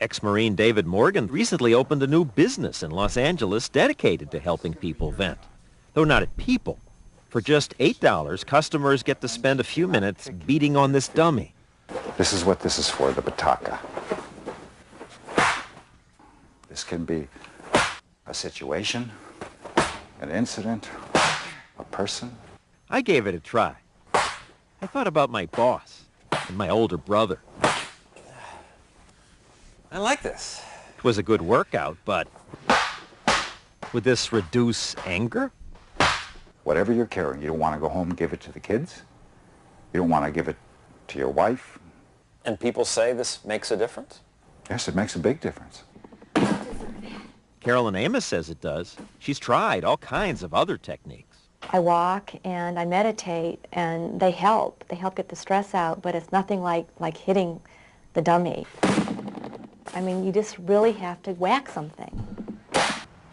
Ex-Marine David Morgan recently opened a new business in Los Angeles dedicated to helping people vent. Though not at people. For just $8, customers get to spend a few minutes beating on this dummy. This is what this is for, the bataka. This can be a situation, an incident, a person. I gave it a try. I thought about my boss and my older brother. I like this. It was a good workout, but would this reduce anger? Whatever you're carrying, you don't want to go home and give it to the kids. You don't want to give it to your wife. And people say this makes a difference? Yes, it makes a big difference. Carolyn Amos says it does. She's tried all kinds of other techniques. I walk and I meditate, and they help. They help get the stress out, but it's nothing like hitting the dummy. I mean, you just really have to whack something.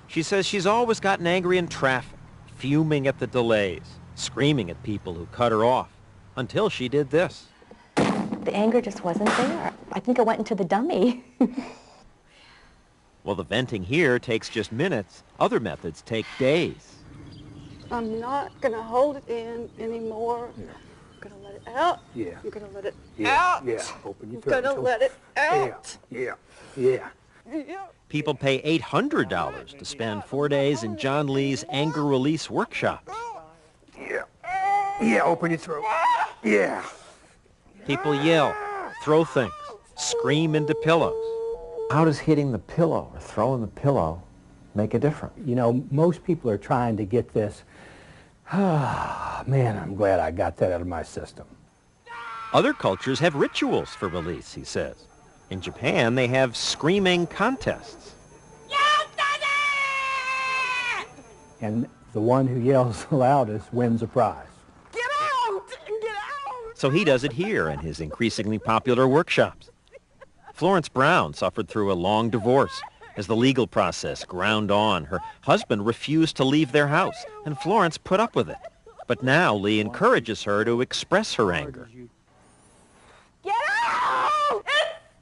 She says she's always gotten angry in traffic, fuming at the delays, screaming at people who cut her off, until she did this. The anger just wasn't there. I think it went into the dummy. Well, the venting here takes just minutes. Other methods take days. I'm not going to hold it in anymore. Yeah. I'm going to let it out. Yeah. I'm going to let it out. Yeah. Open your throat. I'm going to let it out. Yeah. People pay $800 to spend 4 days in John Lee's anger release workshops. Yeah, open your throat. Yeah. People yell, throw things, scream into pillows. How does hitting the pillow or throwing the pillow make a difference? You know, most people are trying to get this. Man, I'm glad I got that out of my system. Other cultures have rituals for release, he says. In Japan, they have screaming contests. And the one who yells the loudest wins a prize. Get out! Get out! So he does it here in his increasingly popular workshops. Florence Brown suffered through a long divorce. As the legal process ground on, her husband refused to leave their house, and Florence put up with it. But now Lee encourages her to express her anger. Get out!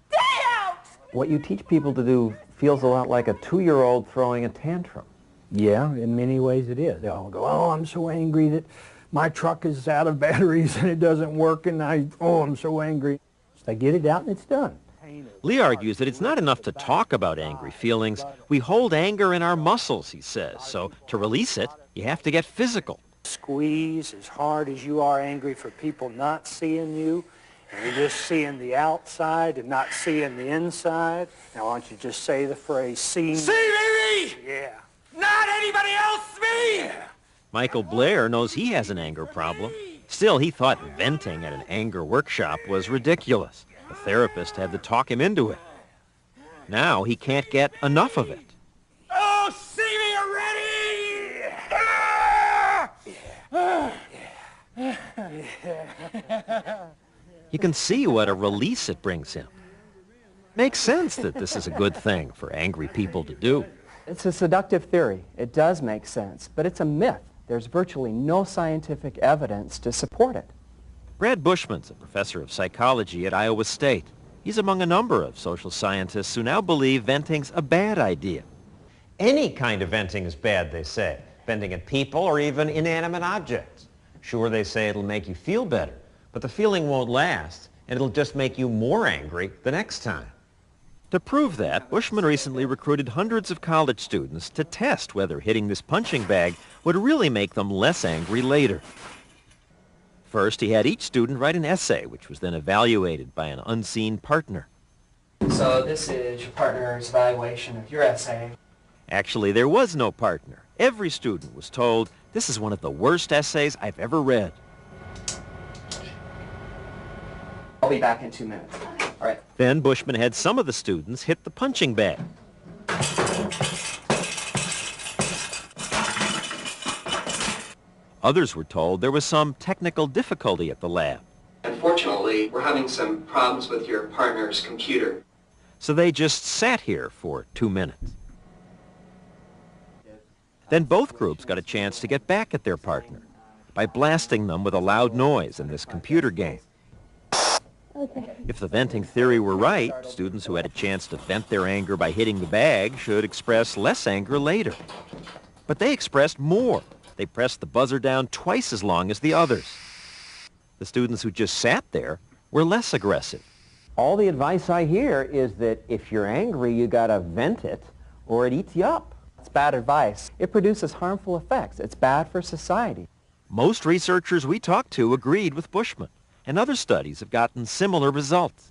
Stay out! What you teach people to do feels a lot like a 2-year-old throwing a tantrum. Yeah, in many ways it is. They'll go, oh, I'm so angry that my truck is out of batteries and it doesn't work, and I'm so angry. So they get it out and it's done. Lee argues that it's not enough to talk about angry feelings. We hold anger in our muscles, he says. So to release it, you have to get physical. Squeeze as hard as you are angry for people not seeing you. And you're just seeing the outside and not seeing the inside. Now, why don't you just say the phrase, see me? See me! Yeah. Not anybody else, me! Yeah. Michael Blair knows he has an anger problem. Still, he thought venting at an anger workshop was ridiculous. The therapist had to talk him into it. Now he can't get enough of it. Oh, see me already! You can see what a release it brings him. Makes sense that this is a good thing for angry people to do. It's a seductive theory. It does make sense, but it's a myth. There's virtually no scientific evidence to support it. Brad Bushman's a professor of psychology at Iowa State. He's among a number of social scientists who now believe venting's a bad idea. Any kind of venting is bad, they say. Venting at people or even inanimate objects. Sure, they say it'll make you feel better, but the feeling won't last, and it'll just make you more angry the next time. To prove that, Bushman recently recruited hundreds of college students to test whether hitting this punching bag would really make them less angry later. First, he had each student write an essay, which was then evaluated by an unseen partner. So this is your partner's evaluation of your essay. Actually, there was no partner. Every student was told, "This is one of the worst essays I've ever read." I'll be back in 2 minutes. All right. Then Bushman had some of the students hit the punching bag. Others were told there was some technical difficulty at the lab. Unfortunately, we're having some problems with your partner's computer. So they just sat here for 2 minutes. Then both groups got a chance to get back at their partner by blasting them with a loud noise in this computer game. Okay. If the venting theory were right, students who had a chance to vent their anger by hitting the bag should express less anger later. But they expressed more. They pressed the buzzer down twice as long as the others. The students who just sat there were less aggressive. All the advice I hear is that if you're angry, you gotta vent it or it eats you up. It's bad advice. It produces harmful effects. It's bad for society. Most researchers we talked to agreed with Bushman, and other studies have gotten similar results.